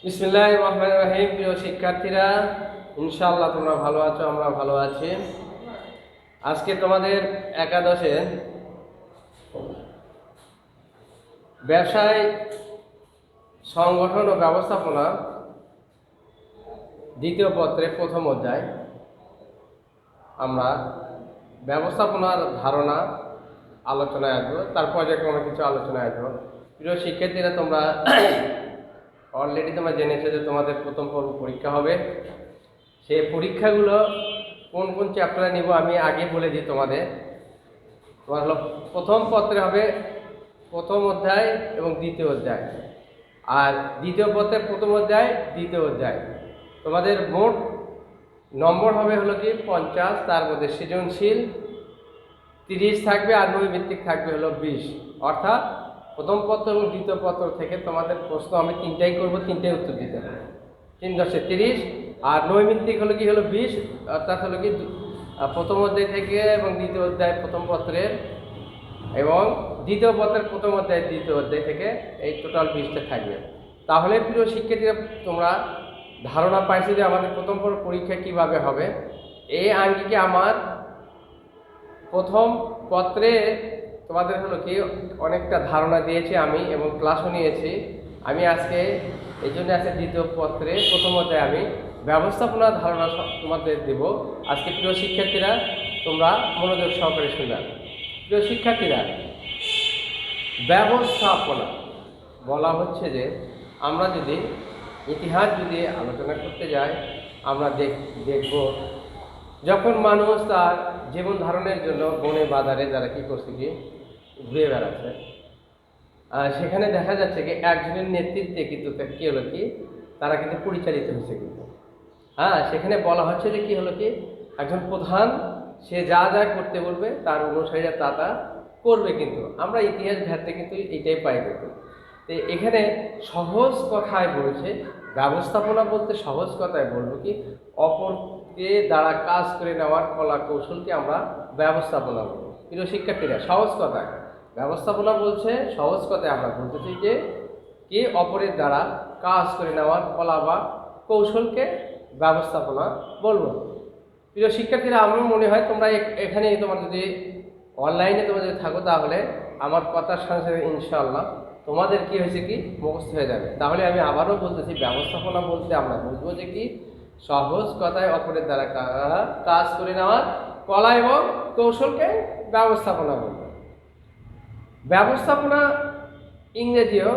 বিসমিল্লাহির রহমানির রহিম। প্রিয় শিক্ষার্থীরা, ইনশাআল্লাহ তোমরা ভালো আছো, আমরা ভালো আছি। আজকে তোমাদের একাদশে ব্যবসায় সংগঠন ও ব্যবস্থাপনা দ্বিতীয় পত্রে প্রথম অধ্যায় আমরা ব্যবস্থাপনার ধারণা আলোচনায় আসবো, তার পর্যায়ক্রমে কিছু আলোচনায় আসবো। প্রিয় শিক্ষার্থীরা, তোমরা অলরেডি তোমরা জেনেছো যে তোমাদের প্রথম পর্ব পরীক্ষা হবে। সেই পরীক্ষাগুলো কোন কোন চ্যাপ্টারে নিব আমি আগে বলে দিই তোমাদের হলো প্রথম পত্রে হবে প্রথম অধ্যায় এবং দ্বিতীয় অধ্যায়, আর দ্বিতীয় পত্রের প্রথম অধ্যায় দ্বিতীয় অধ্যায়। তোমাদের মোট নম্বর হবে হলো কি 50, তার মধ্যে সৃজনশীল 30 থাকবে আর নৈমিত্তিক থাকবে হলো 20। অর্থাৎ প্রথম পত্র এবং দ্বিতীয় পত্র থেকে তোমাদের প্রশ্ন আমি তিনটাই করবো, তিনটাই উত্তর দিতে হবে। 3 × 30 আর নৈমিত্তিক হলো কি হলো 20, অর্থাৎ হলো কি প্রথম অধ্যায় থেকে এবং দ্বিতীয় অধ্যায় প্রথম পত্রের এবং দ্বিতীয় পত্রের প্রথম অধ্যায় দ্বিতীয় অধ্যায় থেকে এই টোটাল 20টা থাকবে। তাহলে প্রিয় শিক্ষার্থীরা, তোমরা ধারণা পাইছো যে আমাদের প্রথম পরীক্ষা কিভাবে হবে। এই আঙ্গিকে আমার প্রথম পত্রে তোমাদের হলো কি অনেকটা ধারণা দিয়েছি আমি এবং ক্লাসও নিয়েছি। আমি আজকে এই জন্য আজকে দ্বিতীয় পত্রে প্রথম অধ্যায়ে আমি ব্যবস্থাপনার ধারণা তোমাদের দেব। আজকে প্রিয় শিক্ষার্থীরা, তোমরা মনোযোগ সহকারে শুনবে। প্রিয় শিক্ষার্থীরা, ব্যবস্থাপনা বলা হচ্ছে যে আমরা যদি ইতিহাস যদি আলোচনা করতে যাই, আমরা দেখব যখন মানুষ তার জীবন ধারণের জন্য বনে বাজারে যারা কী করছে কি ঘুরে বেড়াচ্ছে, সেখানে দেখা যাচ্ছে কি একজনের নেতৃত্বে কিন্তু কী হলো কি তারা কিন্তু পরিচালিত হয়েছে কিন্তু সেখানে বলা হচ্ছে যে কী হলো কি একজন প্রধান, সে যা যা করতে বলবে তার অনুসারীরা তা তা করবে। কিন্তু আমরা ইতিহাস ঘাটতে কিন্তু এইটাই পাই কিন্তু। তো এখানে সহজ কথায় বলছে ব্যবস্থাপনা বলতে, সহজ কথায় বলবো কি অপরকে দ্বারা কাজ করে নেওয়ার কলা কৌশলকে আমরা ব্যবস্থাপনা বলবো। প্রিয় শিক্ষার্থীরা, সহজ কথায় ব্যবস্থাপনা বলছে, সহজ কথায় আমরা বলতেছি যে কি অপরের দ্বারা কাজ করে নেওয়ার কলা বা কৌশলকে ব্যবস্থাপনা বলবো। প্রিয় শিক্ষার্থীরা, আমার মনে হয় তোমরা এখানে তোমার যদি অনলাইনে তোমরা যদি থাকো, তাহলে আমার কথার সঙ্গে সঙ্গে ইনশাআল্লাহ তোমাদের কি হয়েছে কি মুখস্থ হয়ে যাবে। তাহলে আমি আবারও বলতেছি, ব্যবস্থাপনা বলতে আমরা বুঝবো যে কি সহজ কথায় অপরের দ্বারা কাজ করে নেওয়ার কলা এবং কৌশলকে ব্যবস্থাপনা বলবো। ব্যবস্থাপনা ইংরেজিও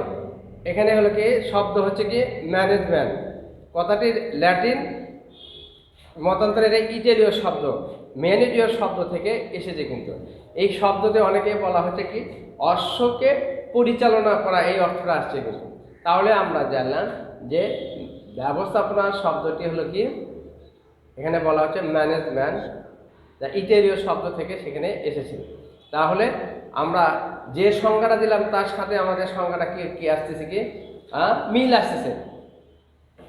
এখানে হলো কি শব্দ হচ্ছে কি ম্যানেজমেন্ট, কথাটির ল্যাটিন মতান্তরের ইটালীয় শব্দ ম্যানেজিও শব্দ থেকে এসেছে। কিন্তু এই শব্দতে অনেকে বলা হচ্ছে কি অশ্বকে পরিচালনা করা, এই অর্থটা আসছে কিন্তু। তাহলে আমরা জানলাম যে ব্যবস্থাপনা শব্দটি হলো কি এখানে বলা হচ্ছে ম্যানেজমেন্ট, যা ইটালীয় শব্দ থেকে সেখানে এসেছে। তাহলে আমরা যে সংজ্ঞাটা দিলাম তার সাথে আমাদের সংজ্ঞাটা কি আসতেছে কি মিল আসতেছে।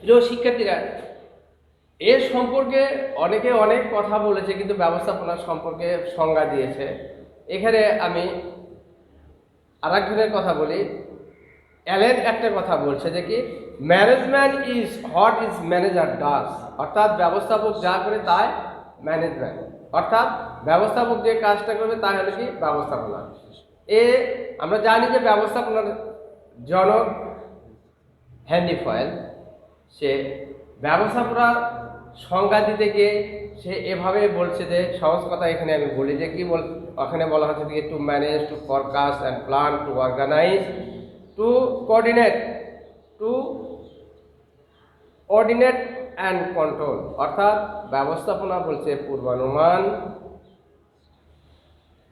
প্রিয় শিক্ষার্থীরা, এর সম্পর্কে অনেকে অনেক কথা বলেছে, কিন্তু ব্যবস্থাপনা সম্পর্কে সংজ্ঞা দিয়েছে। এখানে আমি আরেকজনের কথা বলি। অ্যালেন একটা কথা বলছে যে কি management is what is manager does, অর্থাৎ ব্যবস্থাপক যা করে তাই ম্যানেজমেন্ট, অর্থাৎ ব্যবস্থাপক যে কাজটা করবে তাই হলো কি ব্যবস্থাপনা। আমরা জানি যে ব্যবস্থাপনার জনক হেনরি ফয়েল, সে ব্যবস্থাপনা সংজ্ঞা দিতে গিয়ে সে এভাবে বলছে যে সহজ কথা এখানে আমি বলি যে কি ওখানে বলা হচ্ছে যে to manage, to forecast and plan, to organise, to coordinate and control. অর্থাৎ ব্যবস্থাপনা বলছে পূর্বানুমান,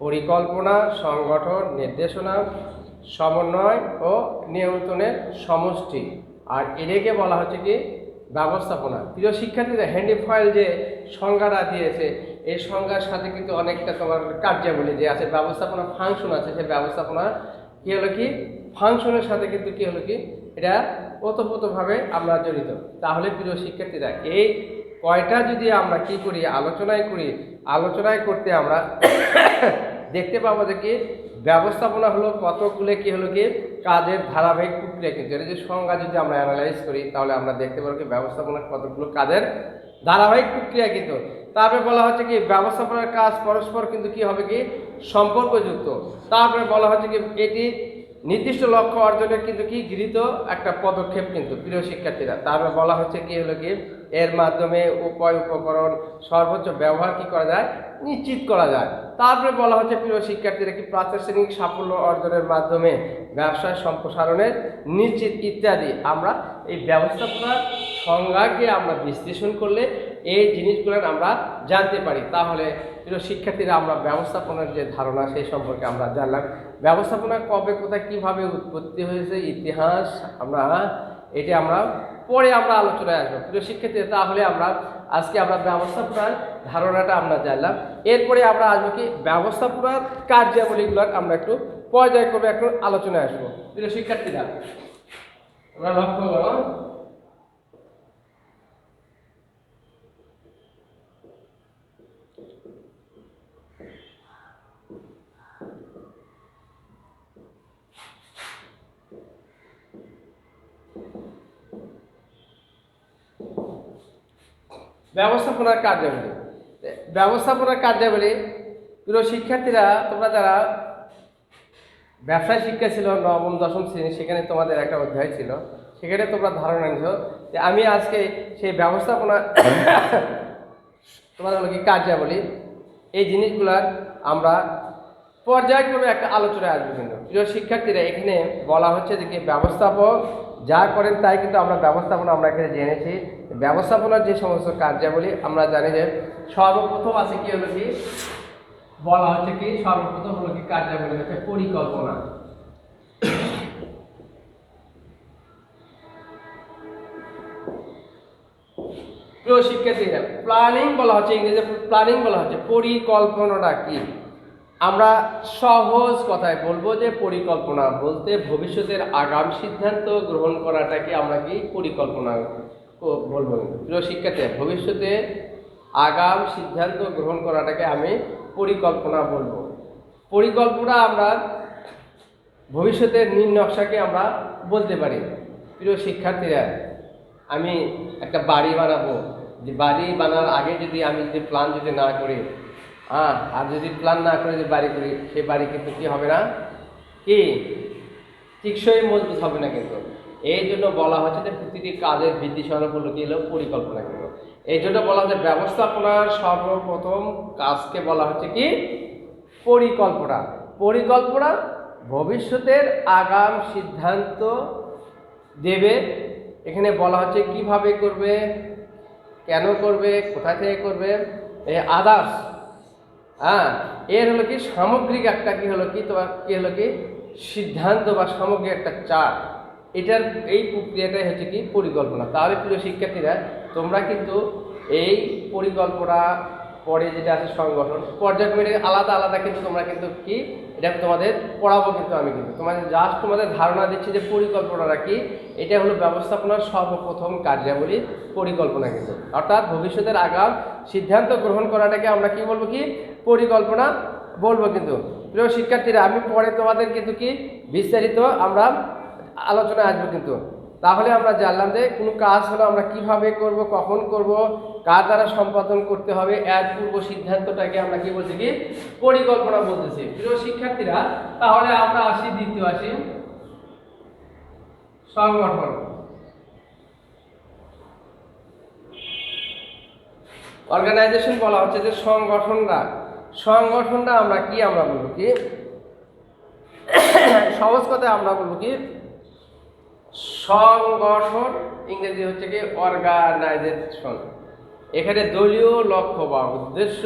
পরিকল্পনা, সংগঠন, নির্দেশনা, সমন্বয় ও নিয়ন্ত্রণের সমষ্টি, আর এটাকে বলা হচ্ছে কি ব্যবস্থাপনা। প্রিয় শিক্ষার্থীরা, হেনরি ফয়েল যে সংজ্ঞাটা দিয়েছে, এই সংজ্ঞার সাথে কিন্তু অনেকটা তোমার কার্যাবলী যে আছে, ব্যবস্থাপনা ফাংশন আছে, সেই ব্যবস্থাপনা কি হলো কি ফাংশনের সাথে কিন্তু কি হলো কি এটা ওতপ্রোতভাবে আমরা জড়িত। তাহলে প্রিয় শিক্ষার্থীরা, এই কয়টা যদি আমরা কি করি আলোচনায় করতে আমরা দেখতে পাবো যে কি ব্যবস্থাপনা হলো কতগুলো কি হলো কি কাজের ধারাবাহিক প্রক্রিয়া কিন্তু এটা যে সংজ্ঞা যদি আমরা অ্যানালাইজ করি তাহলে আমরা দেখতে পারবো কি ব্যবস্থাপনার কতগুলো কাজের ধারাবাহিক প্রক্রিয়া কিন্তু। তারপরে বলা হচ্ছে কি ব্যবস্থাপনার কাজ পরস্পর কিন্তু কি হবে কি সম্পর্কযুক্ত। তারপরে বলা হচ্ছে কি এটি নির্দিষ্ট লক্ষ্য অর্জনের কিন্তু কি গৃহীত একটা পদক্ষেপ কিন্তু প্রিয় শিক্ষার্থীরা। তারপরে বলা হচ্ছে কি হলো কি এর মাধ্যমে উপায় উপকরণ সর্বোচ্চ ব্যবহার কি করা যায় নিশ্চিত করা যায়। তারপরে বলা হচ্ছে প্রিয় শিক্ষার্থীরা কি প্রাতিষ্ঠানিক সাফল্য অর্জনের মাধ্যমে ব্যবসায় সম্প্রসারণের নিশ্চিত ইত্যাদি। আমরা এই ব্যবস্থাপনার সংজ্ঞাকে আমরা বিশ্লেষণ করলে এই জিনিসগুলো আমরা জানতে পারি। তাহলে প্রিয় শিক্ষার্থীরা আমরা ব্যবস্থাপনার যে ধারণা সেই সম্পর্কে আমরা জানলাম। ব্যবস্থাপনা কবে কোথায় কীভাবে উৎপত্তি হয়েছে ইতিহাস আমরা পরে আমরা আলোচনায় আসবো প্রিয় শিক্ষার্থীরা। তাহলে আজকে আমরা ব্যবস্থাপনার ধারণাটা আমরা জানলাম। এরপরে আমরা আসবো কি ব্যবস্থাপনার কার্যাবলীগুলোর আমরা একটু পর্যায়ক্রমে একটু আলোচনায় আসবো প্রিয় শিক্ষার্থীরা। আমরা লক্ষ্য করো ব্যবস্থাপনার কার্যাবলী প্রিয় শিক্ষার্থীরা তোমরা যারা ব্যবসায় শিক্ষা ছিল নবম দশম শ্রেণী সেখানে তোমাদের একটা অধ্যায় ছিল, সেখানে তোমরা ধারণা নিছ যে আমি আজকে সেই ব্যবস্থাপনা তোমাদের হলো কি কার্যাবলী এই জিনিসগুলার আমরা পর্যায়ক্রমে একটা আলোচনায় আসবো। কিন্তু প্রিয় শিক্ষার্থীরা এখানে বলা হচ্ছে যে কি ব্যবস্থাপক যা করেন তাই কিন্তু আমরা ব্যবস্থাপনা আমরা এখানে জেনেছি। ব্যবস্থাপনার যে সমস্ত কার্যাবলী আমরা জানি যে সর্বপ্রথম আছে কি হলো কি বলা হচ্ছে কি সর্বপ্রথম হলো কি কার্যাবলী হচ্ছে পরিকল্পনা। প্রিয় শিক্ষার্থীরা প্ল্যানিং বলা হচ্ছে, ইংরেজিতে প্ল্যানিং বলা হচ্ছে। পরিকল্পনাটা কি আমরা সহজ কথায় বলবো যে পরিকল্পনা বলতে ভবিষ্যতের আগাম সিদ্ধান্ত গ্রহণ করাটাকে আমরা কি পরিকল্পনা বলবো। প্রিয় শিক্ষার্থী ভবিষ্যতে আগাম সিদ্ধান্ত গ্রহণ করাটাকে আমি পরিকল্পনা বলবো। পরিকল্পনা আমরা ভবিষ্যতের নীল নকশাকে আমরা বলতে পারি। প্রিয় শিক্ষার্থীরা আমি একটা বাড়ি বানাবো, যে বাড়ি বানার আগে যদি আমি যদি প্ল্যান যদি না করি আর যদি প্ল্যান না করে যদি বাড়ি করি সেই বাড়ি কিন্তু কি হবে না কি টিকসই মজবুত হবে না। কিন্তু এই জন্য বলা হচ্ছে যে প্রতিটি কাজের ভিত্তি স্বরূপ হলো কি হলো পরিকল্পনা। কিন্তু এই জন্য বলা হচ্ছে ব্যবস্থাপনার সর্বপ্রথম কাজকে বলা হচ্ছে কি পরিকল্পনা। পরিকল্পনা ভবিষ্যতের আগাম সিদ্ধান্ত দেবে। এখানে বলা হচ্ছে কিভাবে করবে, কেন করবে, কোথা থেকে করবে, আদার্স এর হলো কি সামগ্রিক একটা কি হলো কি তোমার কি হলো কি সিদ্ধান্ত বা সামগ্রিক একটা চার্ট। এটার এই প্রক্রিয়াটাই হচ্ছে কি পরিকল্পনা। তাহলে প্রিয় শিক্ষার্থীরা তোমরা কিন্তু এই পরিকল্পনা পরে যেটা আছে সংগঠন পর্যায়ক্রমে আলাদা আলাদা কিন্তু তোমরা কিন্তু কি এটা তোমাদের পড়াবো। কিন্তু আমি কিন্তু তোমাদের জাস্ট তোমাদের ধারণা দিচ্ছি যে পরিকল্পনাটা কি। এটা হলো ব্যবস্থাপনার সর্বপ্রথম কার্যাবলী পরিকল্পনা। কিন্তু অর্থাৎ ভবিষ্যতের আগাম সিদ্ধান্ত গ্রহণ করাটাকে আমরা কি বলবো কি পরিকল্পনা বলবো। কিন্তু প্রিয় শিক্ষার্থীরা আমি পরে তোমাদের কিন্তু কি বিস্তারিত আমরা আলোচনায় আসবো। কিন্তু তাহলে আমরা জানলাম যে কোনো কাজ হলো আমরা কিভাবে করব, কখন করব, কার দ্বারা সম্পাদন করতে হবে, এর পূর্ব সিদ্ধান্তটাকে আমরা কি বলছি কি পরিকল্পনা বলতেছি। প্রিয় শিক্ষার্থীরা তাহলে আমরা আসি দ্বিতীয় আসি সংগঠন। অর্গানাইজেশন বলা হচ্ছে যে সংগঠনটা আমরা কি আমরা বলবো কি সহজ কথায় আমরা বলবো কি সংগঠন, ইংরেজি হচ্ছে কি অর্গানাইজেশন। এখানে দলীয় লক্ষ্য বা উদ্দেশ্য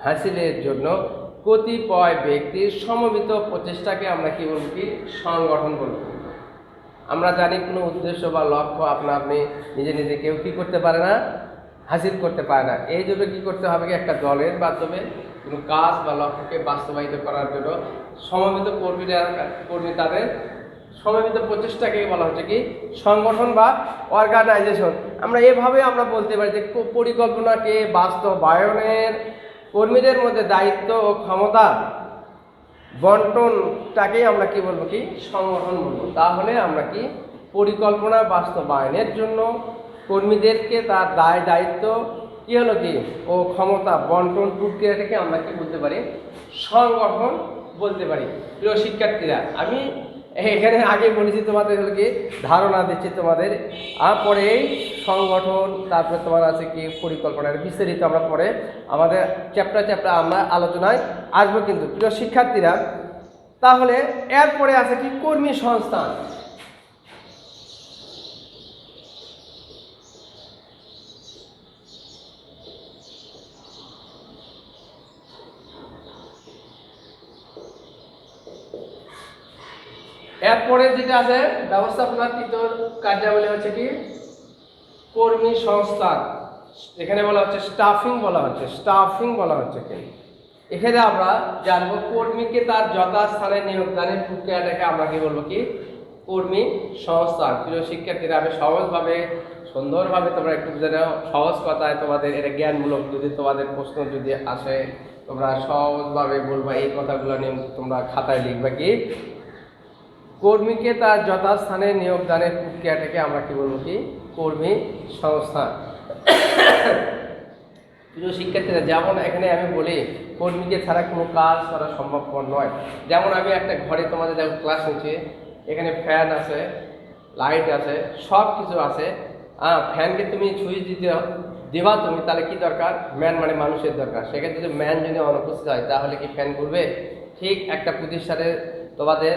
হাসিলের জন্য কতিপয় ব্যক্তির সমবেত প্রচেষ্টাকে আমরা কি বলবো কি সংগঠন বলবো। আমরা জানি কোনো উদ্দেশ্য বা লক্ষ্য আপনি নিজে নিজে কেউ কি করতে পারে না, হাসিল করতে পারে না। এই জন্য কী করতে হবে কি একটা দলের মাধ্যমে কোনো কাজ বা লক্ষ্যকে বাস্তবায়িত করার জন্য সমবেত কর্মী তাদের সমবেত প্রচেষ্টাকে বলা হচ্ছে কি সংগঠন বা অর্গানাইজেশন। আমরা এভাবে আমরা বলতে পারি যে পরিকল্পনাকে বাস্তবায়নের কর্মীদের মধ্যে দায়িত্ব ও ক্ষমতা বন্টনটাকেই আমরা কি বলবো কি সংগঠন বলবো। তাহলে আমরা কি পরিকল্পনা বাস্তবায়নের জন্য কর্মীদেরকে তার দায় দায়িত্ব কি হলো কি ও ক্ষমতা বন্টন প্রক্রিয়াটাকে আমরা কি বলতে পারি সংগঠন বলতে পারি। প্রিয় শিক্ষার্থীরা, আমি এখানে আগে বলেছি তোমাদের হলো কি ধারণা দিচ্ছি তোমাদের, আর পরে এই সংগঠন তারপরে তোমার আছে কি পরিকল্পনার বিস্তারিত আমরা পরে আমাদের চ্যাপ্টার আমরা আলোচনায় আসবো। কিন্তু প্রিয় শিক্ষার্থীরা, তাহলে এরপরে আছে কি কর্মী সংস্থান। এরপরে যেটা আছে ব্যবস্থাপনার তৃতীয় কার্যাবলী হচ্ছে কি কর্মী সংস্থান। এখানে বলা হচ্ছে স্টাফিং বলা হচ্ছে কি এখানে আমরা জানবো কর্মীকে তার যথাস্থানে নিয়োগদানের প্রক্রিয়াটাকে আমরা কি বলবো কি কর্মী সংস্থান। প্রিয় শিক্ষার্থীরা, আমি সহজভাবে সুন্দরভাবে তোমরা একটু বুঝে নাও, সহজ কথায় তোমাদের এটা জ্ঞানমূলক যদি তোমাদের প্রশ্ন যদি আসে তোমরা সহজভাবে বলবা, এই কথাগুলো নিয়ে তোমরা খাতায় লিখবা কি কর্মীকে তার যথাস্থানে নিয়োগদানের প্রক্রিয়াটাকে আমরা কি বলবো কি কর্মী সংস্থান। প্রিয় শিক্ষার্থীরা, যেমন এখানে আমি বলি কর্মীকে ছাড়া কোনো কাজ করা সম্ভবপর নয়। যেমন আমি একটা ঘরে তোমাদের যেমন ক্লাস নিচ্ছি, এখানে ফ্যান আছে, লাইট আছে, সব কিছু আছে। ফ্যানকে তুমি সুইচ দেবা তুমি, তাহলে কি দরকার ম্যান মানে মানুষের দরকার। সেক্ষেত্রে যদি ম্যান যদি অনুপস্থিত হয় তাহলে কি ফ্যান ঘুরবে? ঠিক একটা প্রতিষ্ঠানে তোমাদের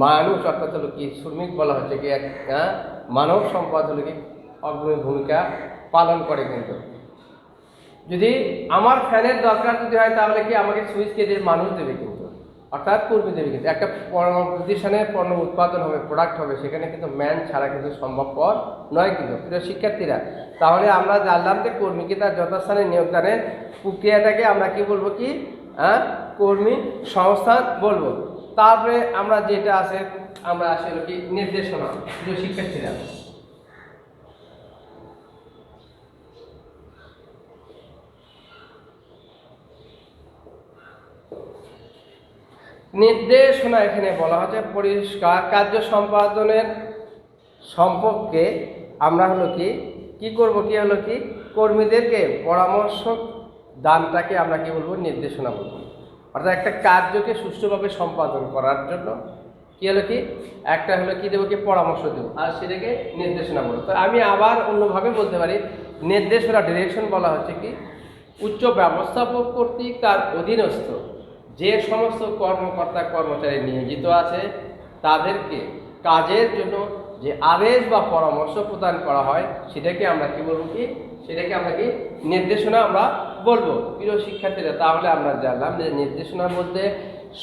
মানুষ অর্থাৎ হলো কি শ্রমিক বলা হচ্ছে কি মানব সম্পদ হলো কি অগ্রণী ভূমিকা পালন করে। কিন্তু যদি আমার ফ্যানের দরকার যদি হয় তাহলে কি আমাকে সুইচ কে দিয়ে মানুষ দেবে, কিন্তু অর্থাৎ কর্মী দেবে। কিন্তু একটা প্রতিষ্ঠানের পণ্য উৎপাদন হবে, প্রোডাক্ট হবে, সেখানে কিন্তু ম্যান ছাড়া কিন্তু সম্ভবপর নয়। কিন্তু প্রিয় শিক্ষার্থীরা, তাহলে আমরা জানলাম যে কর্মীকে তার যথাস্থানে নিয়োগদানের প্রক্রিয়াটাকে আমরা কি বলবো কি কর্মী সংস্থান বলবো। তারপরে আমরা যেটা আছে আমরা আসলে কি নির্দেশনা। প্রিয় শিক্ষার্থীরা, নির্দেশনা এখানে বলা হচ্ছে পরিষ্কার কার্য সম্পাদনের সম্পর্কে আমরা হলো কি করব কি হলো কি কর্মীদেরকে পরামর্শ দানটাকে আমরা কি বলবো নির্দেশনা বলবো। অর্থাৎ একটা কার্যকে সুষ্ঠুভাবে সম্পাদন করার জন্য কি হলো কি একটা হলো কি দেবো কি পরামর্শ দেবো, আর সেটাকে নির্দেশনা বলবো। তো আমি আবার অন্যভাবে বলতে পারি নির্দেশনা ডিরেকশন বলা হচ্ছে কি উচ্চ ব্যবস্থাপক কর্তৃক তার অধীনস্থ যে সমস্ত কর্মকর্তা কর্মচারী নিয়োজিত আছে তাদেরকে কাজের জন্য যে আদেশ বা পরামর্শ প্রদান করা হয় সেটাকে আমরা কি বলবো কি সেটাকে আমরা কি নির্দেশনা আমরা বলবো। প্রিয় শিক্ষার্থীরা, তাহলে আমরা জানলাম যে নির্দেশনার মধ্যে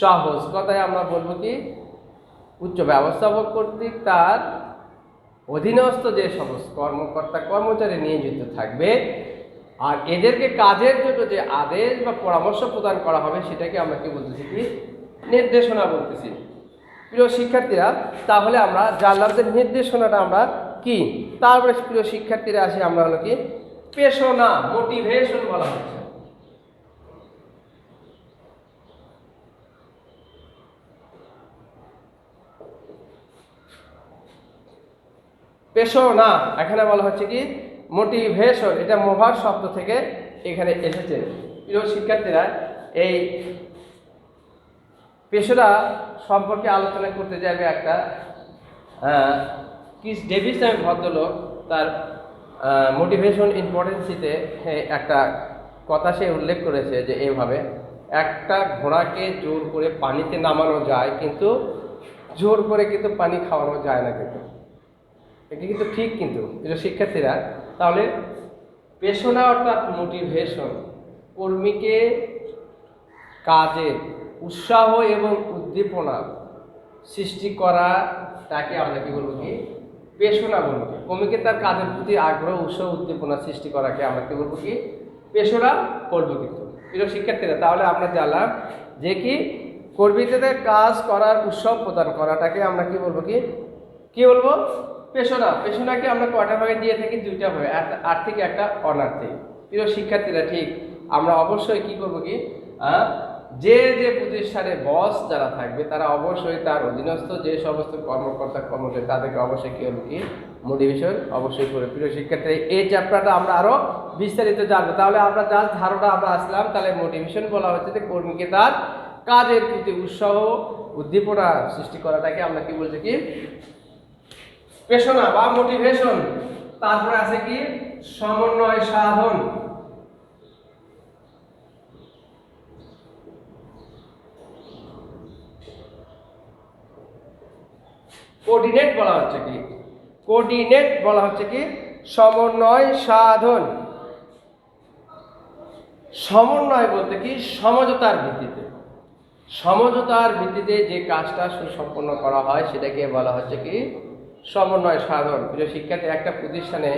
সহজ কথায় আমরা বলবো কি উচ্চ ব্যবস্থাপক কর্তৃক তার অধীনস্থ যে সমস্ত কর্মকর্তা কর্মচারী নিয়োজিত থাকবে আর এদেরকে কাজের জন্য যে আদেশ বা পরামর্শ প্রদান করা হবে সেটাকে আমরা কি বলতেছি কি নির্দেশনা বলতেছি। প্রিয় শিক্ষার্থীরা, তাহলে আমরা জানলাম যে নির্দেশনাটা আমরা কি। তারপরে প্রিয় শিক্ষার্থীরা আসি আমরা হলো কি প্রেরণা মোটিভেশন বলা হচ্ছে। প্রেরণা এখানে বলা হচ্ছে কি মোটিভেশন, এটা মোভার শব্দ থেকে এখানে এসেছে। প্রিয় শিক্ষার্থীরা, এই পেশোরা সম্পর্কে আলোচনা করতে যাবে একটা ক্রিস ডেভিস নামে ভদ্রলোক তার মোটিভেশন ইম্পর্টেন্সিতে একটা কথা সে উল্লেখ করেছে যে এইভাবে একটা ঘোড়াকে জোর করে পানিতে নামানো যায় কিন্তু জোর করে কিন্তু পানি খাওয়ানো যায় না। কিন্তু এটা কিন্তু ঠিক। কিন্তু প্রিয় শিক্ষার্থীরা, তাহলে পেশনা অর্থাৎ মোটিভেশন কর্মীকে কাজে উৎসাহ এবং উদ্দীপনা সৃষ্টি করা তাকে আমরা কি বলবো কি পেশনা বলবো। কর্মীকে তার কাজের প্রতি আগ্রহ উৎসাহ উদ্দীপনা সৃষ্টি করাকে আমরা কি বলবো কি পেশনা বলবো। কিন্তু প্রিয় শিক্ষার্থীরা, তাহলে আমরা জানলাম যে কি কর্মীদের কাজ করার উৎসব প্রদান করাটাকে আমরা কি বলবো কি বলবো পেশনা। পেশনাকে আমরা কয়টা ভাগে দিয়ে থাকি? দুইটা ভাগে, আর্থিক একটা অনার্থিক। প্রিয় শিক্ষার্থীরা, ঠিক আমরা অবশ্যই কি করবো কি যে যে প্রতিষ্ঠানে বস যারা থাকবে তারা অবশ্যই তার অধীনস্থ যে সমস্ত কর্মকর্তা কর্মচারী তাদেরকে অবশ্যই কি হলো কি মোটিভেশন অবশ্যই করে। প্রিয় শিক্ষার্থী, এই চ্যাপ্টারটা আমরা আরো বিস্তারিত জানবো। তাহলে আমরা জাস্ট ধারণা আমরা আসলাম, তাহলে মোটিভেশন বলা হচ্ছে যে কর্মীকে তার কাজের প্রতি উৎসাহ উদ্দীপনা সৃষ্টি করাটাকে আমরা কি বলছি কি প্রেরণা বা মোটিভেশন। তারপরে আছে কি সমন্বয় সাধন। কোঅর্ডিনেট বলা হচ্ছে কি কোঅর্ডিনেট বলা হচ্ছে কি সমন্বয় সাধন। সমন্বয় বলতে কি সমঝোতার ভিত্তিতে, সমঝোতার ভিত্তিতে যে কাজটা সুসম্পন্ন করা হয় সেটাকে বলা হচ্ছে কি সমন্বয় সাধন। প্রিয় শিক্ষার্থী, একটা প্রতিষ্ঠানে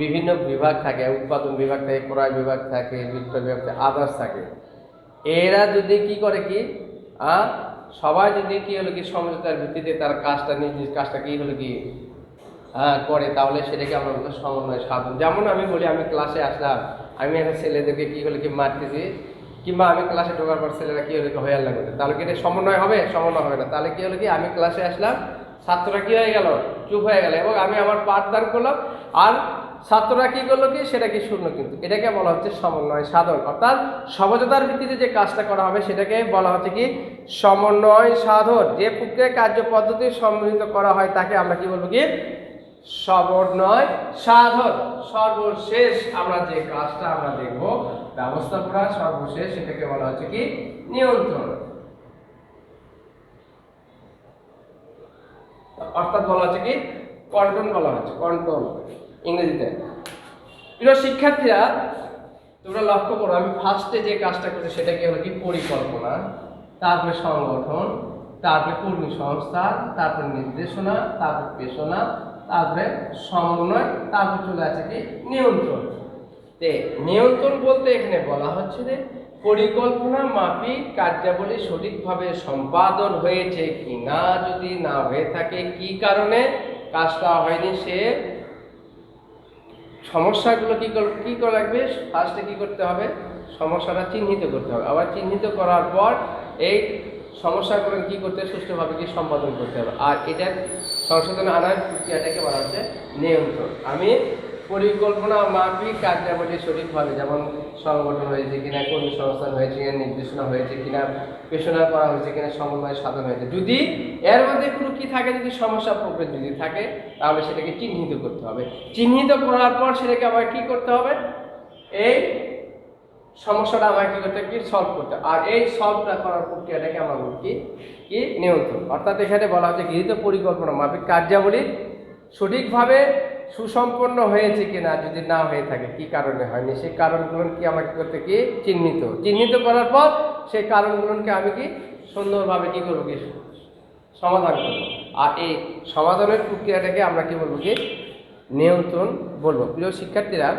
বিভিন্ন বিভাগ থাকে, উৎপাদন বিভাগ থাকে, ক্রয় বিভাগ থাকে, বিক্রয় বিভাগ থাকে, আদার্স থাকে। এরা যদি কি করে কি সবাই যদি কি হলো কি সমঝোতার ভিত্তিতে তার কাজটা নিজ কাজটা কি হলো কি করে, তাহলে সেটাকে আমরা বলবো সমন্বয় সাধন। যেমন আমি বলি, আমি ক্লাসে আসলাম, আমি একটা ছেলেদেরকে কি হলো কি মারতেছি, কিংবা আমি ক্লাসে ঢোকার পর ছেলেরা কি হলো কি হয়ে আল্লাহ করে, তাহলে কি এটা সমন্বয় হবে? সমন্বয় হবে না। তাহলে কি হলো কি আমি ক্লাসে আসলাম, ছাত্ররা কি হয়ে গেল চুপ হয়ে গেল, এবং আমি আমার পাঠদান করলাম, আর ছাত্ররা কি করলো কি সেটা কি শূন্য। কিন্তু এটাকে বলা হচ্ছে সমন্বয় সাধন, অর্থাৎ সমঝোতার ভিত্তিতে যে কাজটা করা হবে সেটাকে বলা হচ্ছে কি সমন্বয় সাধন। যে প্রক্রিয়া কার্য পদ্ধতি সম্মিলিত করা হয় তাকে আমরা কি বলবো কি সমন্বয় সাধন। সর্বশেষ আমরা যে কাজটা আমরা দেখব ব্যবস্থাপনা, সর্বশেষ সেটাকে বলা হচ্ছে কি নিয়ন্ত্রণ, অর্থাৎ বলা হচ্ছে কি কন্ট্রোল বলা হচ্ছে, কন্ট্রোল ইংরেজিতে। প্রিয় শিক্ষার্থীরা, তোমরা লক্ষ্য করো, আমি ফার্স্টে যে কাজটা করছি সেটা কি হলো কি পরিকল্পনা, তারপরে সংগঠন, তারপরে কর্মী সংস্থান, তারপরে নির্দেশনা, তারপরে পেশনা, তারপরে সমন্বয়, তারপরে চলে আছে কি নিয়ন্ত্রণ। নিয়ন্ত্রণ বলতে এখানে বলা হচ্ছে যে পরিকল্পনা মাফিক কার্যাবলী সঠিকভাবে সম্পাদন হয়েছে কি না, যদি না হয়ে থাকে কি কারণে কাজটা হয়নি, সে সমস্যাগুলো কি করা লাগবে, ফার্স্টে কি করতে হবে সমস্যাটা চিহ্নিত করতে হবে, আবার চিহ্নিত করার পর এই সমস্যাগুলো কি করতে সুষ্ঠুভাবে কি সম্পাদন করতে হবে, আর এটার সংশোধনে আনার প্রক্রিয়াটাকে বলা হচ্ছে নিয়ন্ত্রণ। আমি পরিকল্পনা মাফিক কার্যাবলী সঠিকভাবে, যেমন সংগঠন হয়েছে কিনা, কর্মী সংস্থান হয়েছে কিনা, নির্দেশনা হয়েছে কিনা, পেশনা করা হয়েছে কিনা, সমন্বয় সাধন হয়েছে, যদি এর মধ্যে কোনো কি থাকে, যদি সমস্যা প্রভেদ যদি থাকে তাহলে সেটাকে চিহ্নিত করতে হবে। চিহ্নিত করার পর সেটাকে আবার কি করতে হবে, এই সমস্যাটা আমাকে কি করতে কি সলভ করতে, আর এই সলভটা করার প্রক্রিয়াটাকে আমরা বলি কি নিয়ন্ত্রণ। অর্থাৎ এখানে বলা হচ্ছে গৃহীত পরিকল্পনা মাফিক কার্যাবলী সঠিকভাবে সুসম্পন্ন হয়েছে কিনা, যদি না হয়ে থাকে কি কারণে হয়নি, সেই কারণগুলো কি আমাকে করতে কি চিহ্নিত করার পর সেই কারণগুলোকে আমি কি সুন্দরভাবে কি করবো কি সমাধান করবো, আর এই সমাধানের প্রক্রিয়াটাকে আমরা কি বলবো কি নিয়ন্ত্রণ বলবো। প্রিয় শিক্ষার্থীরা,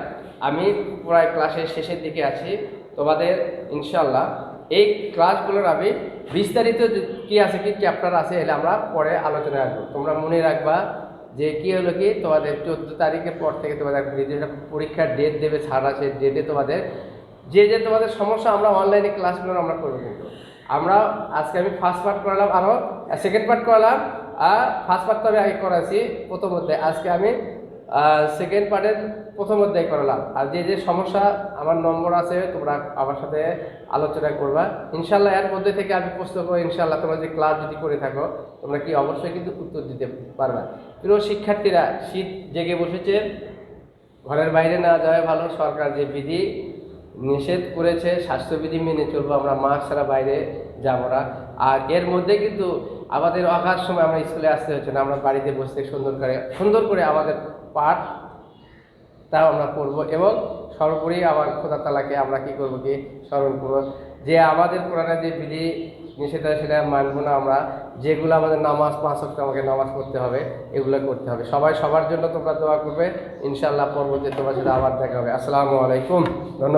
আমি প্রায় ক্লাসের শেষের দিকে আছি, তোমাদের ইনশাল্লাহ এই ক্লাসগুলোর আমি বিস্তারিত কি আছে কি চ্যাপ্টার আছে এলে আমরা পরে আলোচনায় আসবো। তোমরা মনে রাখবা যে কি হলো কি তোমাদের 14 তারিখের পর থেকে তোমাদের যেটা পরীক্ষার ডেট দেবে ছাড় আছে, ডেটে তোমাদের যে তোমাদের সমস্যা আমরা অনলাইনে ক্লাসগুলো আমরা করবো। কিন্তু আমরা আজকে আমি ফার্স্ট পার্ট করালাম, আরও সেকেন্ড পার্ট করালাম, আর ফার্স্ট পার্ট তো আমি আগে করাছি প্রথম অধ্যায়, আজকে আমি সেকেন্ড পার্টের প্রথম অধ্যায় করালাম। আর যে সমস্যা আমার নম্বর আছে তোমরা আমার সাথে আলোচনা করবা ইনশাল্লাহ। এর মধ্যে থেকে আমি প্রশ্ন করবো ইনশাল্লাহ, তোমরা যে ক্লাস যদি করে থাকো তোমরা কি অবশ্যই কিন্তু উত্তর দিতে পারবা। প্রিয় শিক্ষার্থীরা, শীত জেগে বসেছে, ঘরের বাইরে না যাওয়া ভালো। সরকার যে বিধি নিষেধ করেছে, স্বাস্থ্যবিধি মেনে চলবো, আমরা মাস্ক ছাড়া বাইরে যাবো না। আর এর মধ্যে কিন্তু আমাদের অগাধ সময় আমরা স্কুলে আসতে হচ্ছে না, আমরা বাড়িতে বসে সুন্দর করে আমাদের পাঠ তাও আমরা করবো, এবং সর্বোপরি আমার খোদা তাআলাকে আমরা কি করবো কি স্মরণ করবো, যে আমাদের কোরআনে যে বিধি নিষেধ সেটা মানবো না আমরা, যেগুলো আমাদের নামাজ 5 ওয়াক্ত আমাকে নামাজ পড়তে হবে এগুলো করতে হবে। সবাই সবার জন্য তোমরা দোয়া করবে ইনশাআল্লাহ। পরবর্তী তোমার সাথে আবার দেখা হবে। আসসালামু আলাইকুম, ধন্যবাদ।